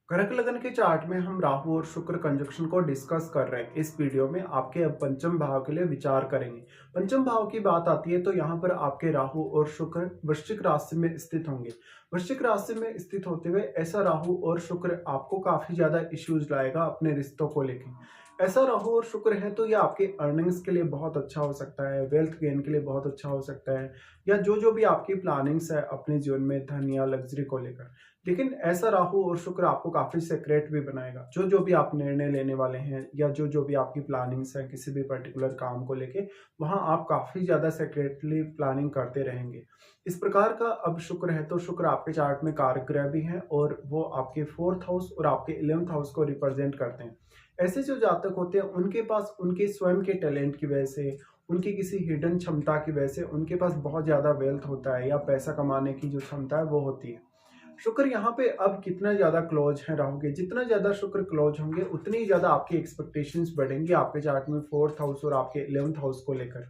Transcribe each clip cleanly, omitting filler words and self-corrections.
कर्क लगन के चार्ट में हम राहु और शुक्र कंजक्शन को डिस्कस कर रहे हैं। इस वीडियो में आपके अब पंचम भाव के लिए विचार करेंगे। पंचम भाव की बात आती है तो यहाँ पर आपके राहु और शुक्र वृश्चिक राशि में स्थित होंगे। वृश्चिक राशि में स्थित होते हुए ऐसा राहु और शुक्र आपको काफी ज्यादा इश्यूज लाएगा अपने रिश्तों को लेकर। ऐसा राहु और शुक्र है तो ये आपके अर्निंग्स के लिए बहुत अच्छा हो सकता है, वेल्थ गेन के लिए बहुत अच्छा हो सकता है, या जो जो भी आपकी प्लानिंग्स है अपने जीवन में धन या लग्जरी को लेकर। लेकिन ऐसा राहु और शुक्र आपको काफी सेक्रेट भी बनाएगा। जो जो भी आप निर्णय लेने वाले हैं या जो जो भी आपकी प्लानिंग्स है किसी भी पर्टिकुलर काम को लेके, वहां आप काफी ज्यादा सेक्रेटली प्लानिंग करते रहेंगे। इस प्रकार का अब शुक्र है तो शुक्र आपके चार्ट में कारक ग्रह भी है और वो आपके फोर्थ हाउस और आपके 11th हाउस को रिप्रेजेंट करते हैं। ऐसे जो जातक होते हैं उनके पास उनके स्वयं के टैलेंट की वजह से, उनकी किसी हिडन क्षमता की वजह से उनके पास बहुत ज्यादा वेल्थ होता है या पैसा कमाने की जो क्षमता है वो होती है। शुक्र यहाँ पे अब कितना ज्यादा क्लोज है राहु के, जितना ज्यादा शुक्र क्लोज होंगे उतनी ही ज्यादा आपकी एक्सपेक्टेशंस बढ़ेंगी आपके चार्ट में फोर्थ हाउस और आपके 11th हाउस को लेकर।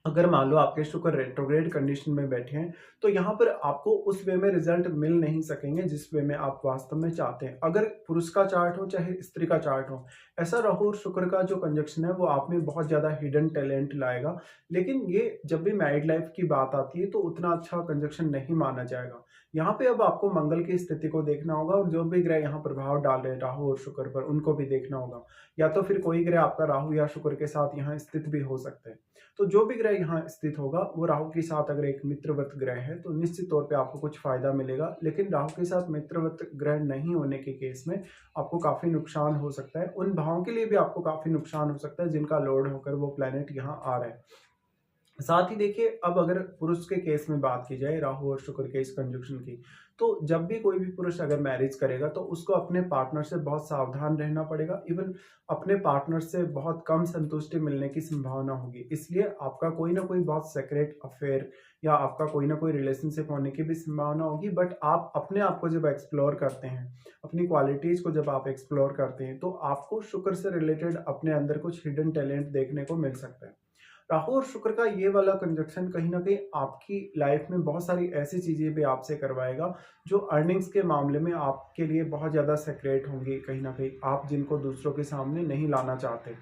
अगर मान लो आपके शुक्र रेट्रोग्रेड कंडीशन में बैठे हैं तो यहाँ पर आपको उस वे में रिजल्ट मिल नहीं सकेंगे जिस वे में आप वास्तव में चाहते हैं। अगर पुरुष का चार्ट हो चाहे स्त्री का चार्ट हो, ऐसा राहु और शुक्र का जो कंजक्शन है वो आप में बहुत ज्यादा हिडन टैलेंट लाएगा। लेकिन ये जब भी मैरिड लाइफ की बात आती है तो उतना अच्छा कंजक्शन नहीं माना जाएगा। यहाँ पे अब आपको मंगल की स्थिति को देखना होगा और जो भी ग्रह यहाँ प्रभाव डाल रहे हैं राहु और शुक्र पर उनको भी देखना होगा। या तो फिर कोई ग्रह आपका राहु या शुक्र के साथ यहाँ स्थित भी हो सकते हैं। तो जो भी ग्रह यहाँ स्थित होगा वो राहु के साथ अगर एक मित्रवत ग्रह है तो निश्चित तौर पे आपको कुछ फायदा मिलेगा। लेकिन राहु के साथ मित्रवत ग्रह नहीं होने के केस में आपको काफी नुकसान हो सकता है। उन भावों के लिए भी आपको काफी नुकसान हो सकता है जिनका लोड होकर वो प्लेनेट यहाँ आ रहा है। साथ ही देखिए, अब अगर पुरुष के केस में बात की जाए राहु और शुक्र के इस कंजक्शन की, तो जब भी कोई भी पुरुष अगर मैरिज करेगा तो उसको अपने पार्टनर से बहुत सावधान रहना पड़ेगा। इवन अपने पार्टनर से बहुत कम संतुष्टि मिलने की संभावना होगी। इसलिए आपका कोई ना कोई बहुत सेक्रेट अफेयर या आपका कोई ना कोई रिलेशनशिप होने की भी संभावना होगी। बट आप अपने आप को जब एक्सप्लोर करते हैं, अपनी क्वालिटीज को जब आप एक्सप्लोर करते हैं, तो आपको शुक्र से रिलेटेड अपने अंदर कुछ हिडन टैलेंट देखने को मिल सकता है। राहु और शुक्र का ये वाला कंजक्शन कहीं ना कहीं आपकी लाइफ में बहुत सारी ऐसी चीजें भी आपसे करवाएगा जो अर्निंग्स के मामले में आपके लिए बहुत ज्यादा सेक्रेट होंगी, कहीं ना कहीं आप जिनको दूसरों के सामने नहीं लाना चाहते।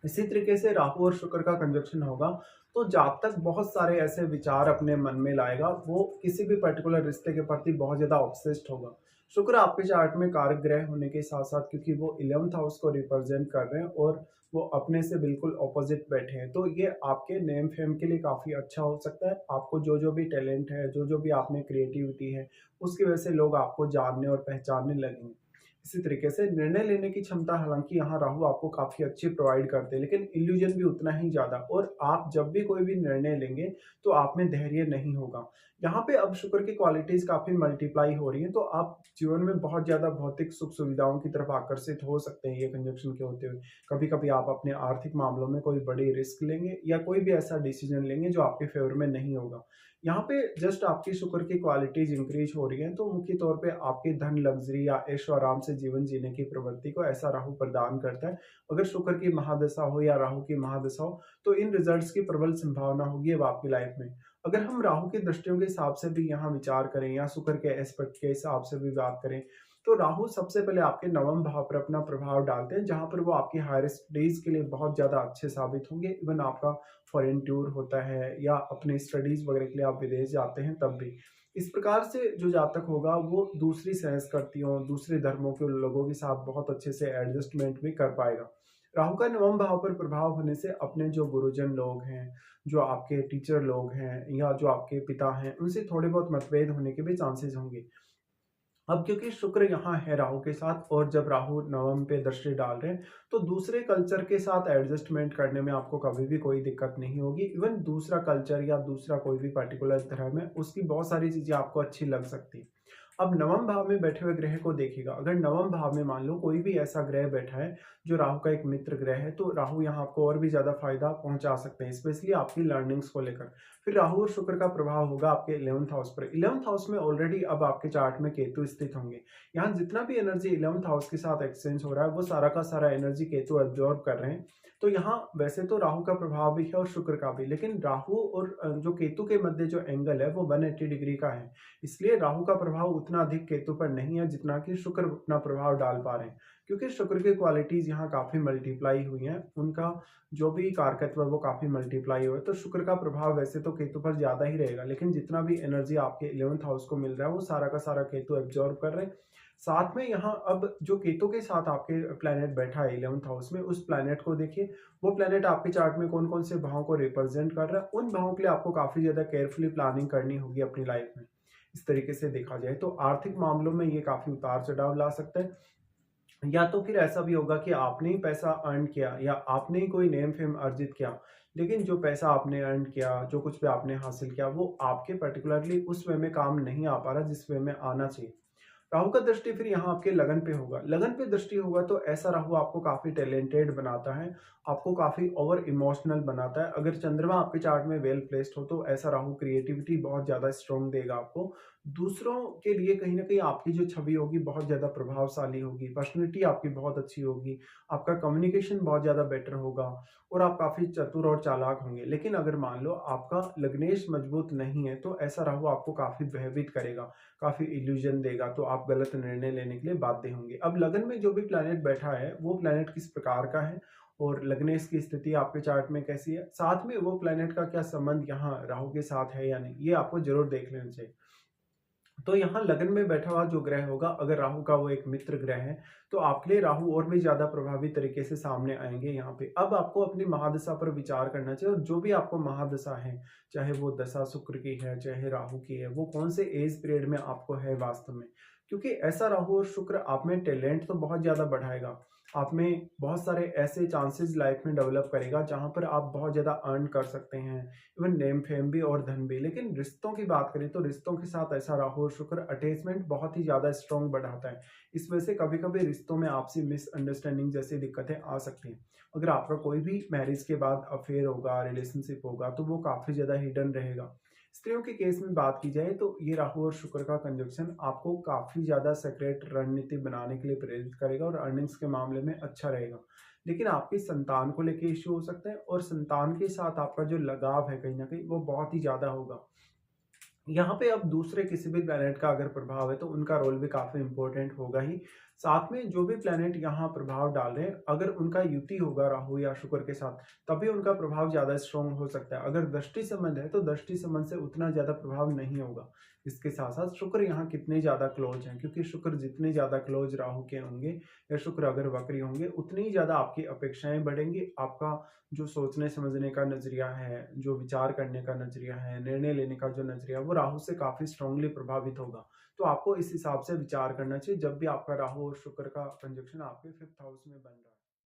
इसी तरीके से राहु और शुक्र का कंजक्शन होगा तो जातक बहुत सारे ऐसे विचार अपने मन में लाएगा, वो किसी भी पर्टिकुलर रिश्ते के प्रति बहुत ज्यादा ऑब्सेस्ड होगा। शुक्र आपके चार्ट में कारक ग्रह होने के साथ साथ क्योंकि वो 11th हाउस को रिप्रेजेंट कर रहे हैं और वो अपने से बिल्कुल ऑपोजिट बैठे हैं, तो ये आपके नेम फेम के लिए काफी अच्छा हो सकता है। आपको जो जो भी टैलेंट है, जो जो भी आप में क्रिएटिविटी है, उसकी वजह से लोग आपको जानने और पहचानने लगेंगे। इसी तरीके से निर्णय लेने की क्षमता हालांकि यहाँ राहु आपको काफी अच्छी प्रोवाइड करते हैं, लेकिन इल्यूजन भी उतना ही ज्यादा। और आप जब भी कोई भी निर्णय लेंगे तो आप में धैर्य नहीं होगा। यहाँ पे अब शुक्र की क्वालिटीज काफी मल्टीप्लाई हो रही है तो आप जीवन में बहुत ज्यादा भौतिक सुख सुविधाओं की तरफ आकर्षित हो सकते हैं ये कंजक्शन के होते हुए। कभी कभी आप अपने आर्थिक मामलों में कोई बड़ी रिस्क लेंगे या कोई भी ऐसा डिसीजन लेंगे जो आपके फेवर में नहीं होगा। यहाँ पे जस्ट आपकी शुक्र की क्वालिटीज इंक्रीज हो रही है तो मुख्य तौर पे आपकी धन लग्जरी या ऐशो आराम से जीवन जीने की प्रवृत्ति को ऐसा राहु प्रदान करता है। अगर शुक्र की महादशा हो या राहु की महादशा हो तो इन रिजल्ट्स की प्रबल संभावना होगी अब आपकी लाइफ में। अगर हम राहु की दृष्टियों के हिसाब से भी यहाँ विचार करें या शुक्र के एस्पेक्ट के हिसाब से भी बात करें तो राहु सबसे पहले आपके नवम भाव पर अपना प्रभाव डालते हैं जहां पर वो आपकी हायर स्टडीज के लिए बहुत ज्यादा अच्छे साबित होंगे। इवन आपका फॉरेन टूर होता है या अपने स्टडीज वगैरह के लिए आप विदेश जाते हैं तब भी इस प्रकार से जो जातक होगा वो दूसरी संस्कृतियों दूसरे धर्मों के लोगों के साथ बहुत अच्छे से एडजस्टमेंट भी कर पाएगा। राहु का नवम भाव पर प्रभाव होने से अपने जो गुरुजन लोग हैं, जो आपके टीचर लोग हैं या जो आपके पिता हैं, उनसे थोड़े बहुत मतभेद होने के भी चांसेस होंगे। अब क्योंकि शुक्र यहाँ है राहु के साथ और जब राहु नवम पे दृष्टि डाल रहे हैं तो दूसरे कल्चर के साथ एडजस्टमेंट करने में आपको कभी भी कोई दिक्कत नहीं होगी। इवन दूसरा कल्चर या दूसरा कोई भी पर्टिकुलर धर्म है उसकी बहुत सारी चीजें आपको अच्छी लग सकती है। अब नवम भाव में बैठे हुए ग्रह को देखिएगा। अगर नवम भाव में मान लो कोई भी ऐसा ग्रह बैठा है जो राहु का एक मित्र ग्रह है तो राहु यहाँ आपको और भी ज्यादा फायदा पहुंचा सकते हैं, स्पेशली आपकी लर्निंग्स को लेकर। फिर राहु और शुक्र का प्रभाव होगा आपके 11th हाउस पर। 11th हाउस में ऑलरेडी अब आपके चार्ट में केतु स्थित होंगे। यहाँ जितना भी एनर्जी 11th हाउस के साथ एक्सचेंज हो रहा है वो सारा का सारा एनर्जी केतु एब्जॉर्ब कर रहे हैं। तो यहाँ वैसे तो राहु का प्रभाव भी है और शुक्र का भी, लेकिन राहु और जो केतु के मध्य जो एंगल है वो 180 डिग्री का है। इसलिए राहु का प्रभाव उतना अधिक केतु पर नहीं है जितना कि शुक्र अपना प्रभाव डाल पा रहे हैं, क्योंकि शुक्र की क्वालिटीज यहाँ काफी मल्टीप्लाई हुई हैं, उनका जो भी कारकत्व है वो काफी मल्टीप्लाई हुआ है। तो शुक्र का प्रभाव वैसे तो केतु पर ज्यादा ही रहेगा, लेकिन जितना भी एनर्जी आपके 11th हाउस को मिल रहा है वो सारा का सारा केतु एब्जॉर्ब कर रहे हैं। साथ में यहाँ अब जो केतु के साथ आपके प्लेनेट बैठा है 11th हाउस में, उस प्लेनेट को देखिए, वो प्लेनेट आपके चार्ट में कौन कौन से भावों को रिप्रेजेंट कर रहा है। उन भावों के लिए आपको काफी ज्यादा केयरफुली प्लानिंग करनी होगी अपनी लाइफ में। इस तरीके से देखा जाए तो आर्थिक मामलों में ये काफी उतार चढ़ाव ला सकता है, या तो फिर ऐसा भी होगा कि आपने ही पैसा अर्न किया या आपने ही कोई नेम फेम अर्जित किया, लेकिन जो पैसा आपने अर्न किया, जो कुछ भी आपने हासिल किया, वो आपके पर्टिकुलरली उस वे में काम नहीं आ पा रहा जिस वे में आना चाहिए। राहु का दृष्टि फिर यहाँ आपके लगन पे होगा। लगन पे दृष्टि होगा तो ऐसा राहु आपको काफी टैलेंटेड बनाता है, आपको काफी ओवर इमोशनल बनाता है। अगर चंद्रमा आपके चार्ट में वेल प्लेस्ड हो तो ऐसा राहु क्रिएटिविटी बहुत ज्यादा स्ट्रॉन्ग देगा आपको। दूसरों के लिए कहीं ना कहीं आपकी जो छवि होगी बहुत ज्यादा प्रभावशाली होगी, पर्सनैलिटी आपकी बहुत अच्छी होगी, आपका कम्युनिकेशन बहुत ज्यादा बेटर होगा और आप काफी चतुर और चालाक होंगे। लेकिन अगर मान लो आपका लग्नेश मजबूत नहीं है तो ऐसा राहु आपको काफी भयभीत करेगा, काफी इल्यूजन देगा, तो आप गलत निर्णय लेने के लिए बाध्य होंगे। अब लगन में जो भी प्लैनेट बैठा है वो प्लैनेट किस प्रकार का है और लग्नेश की स्थिति आपके चार्ट में कैसी है, साथ में वो प्लैनेट का क्या संबंध यहाँ राहु के साथ है या नहीं, ये आपको जरूर देख लेना चाहिए। तो यहाँ लगन में बैठा हुआ जो ग्रह होगा, अगर राहु का वो एक मित्र ग्रह है, तो आपके लिए राहु और भी ज्यादा प्रभावी तरीके से सामने आएंगे यहाँ पे। अब आपको अपनी महादशा पर विचार करना चाहिए, और जो भी आपको महादशा है, चाहे वो दशा शुक्र की है चाहे राहु की है, वो कौन से एज पीरियड में आपको है वास्तव में। क्योंकि ऐसा राहु और शुक्र आप में टैलेंट तो बहुत ज्यादा बढ़ाएगा, आप में बहुत सारे ऐसे चांसेस लाइफ में डेवलप करेगा जहां पर आप बहुत ज्यादा अर्न कर सकते हैं, इवन नेम फेम भी और धन भी। लेकिन रिश्तों की बात करें तो रिश्तों के साथ ऐसा राहु और शुक्र अटैचमेंट बहुत ही ज्यादा स्ट्रॉन्ग बढ़ाता है। इस वजह से कभी कभी रिश्तों में आपसी मिसअंडरस्टैंडिंग जैसी दिक्कतें आ सकती हैं। अगर आपका कोई भी मैरिज के बाद अफेयर होगा, रिलेशनशिप होगा, तो वो काफी ज्यादा हिडन रहेगा। स्त्रियों के केस में बात की जाए तो ये राहु और शुक्र का कंजक्शन आपको काफी ज्यादा सेक्रेट रणनीति बनाने के लिए प्रेरित करेगा और अर्निंग्स के मामले में अच्छा रहेगा। लेकिन आपकी संतान को लेके इश्यू हो सकता है, और संतान के साथ आपका जो लगाव है कहीं ना कहीं वो बहुत ही ज्यादा होगा। यहाँ पे अब दूसरे किसी भी प्लेनेट का अगर प्रभाव है तो उनका रोल भी काफी इंपॉर्टेंट होगा ही। साथ में जो भी प्लेनेट यहाँ प्रभाव डाल रहे हैं, अगर उनका युति होगा राहु या शुक्र के साथ, तभी उनका प्रभाव ज्यादा स्ट्रॉन्ग हो सकता है। अगर दृष्टि संबंध है तो दृष्टि संबंध से उतना ज्यादा प्रभाव नहीं होगा। इसके साथ साथ शुक्र यहाँ कितने ज्यादा क्लोज हैं, क्योंकि शुक्र जितने ज्यादा क्लोज राहु के होंगे या शुक्र अगर वक्री होंगे, उतनी ही ज्यादा आपकी अपेक्षाएं बढ़ेंगी। आपका जो सोचने समझने का नजरिया है, जो विचार करने का नजरिया है, निर्णय लेने का जो नजरिया है, वो राहु से काफी स्ट्रांगली प्रभावित होगा। तो आपको इस हिसाब से विचार करना चाहिए जब भी आपका राहु और शुक्र का कंजक्शन आपके 5th हाउस में बन रहा है।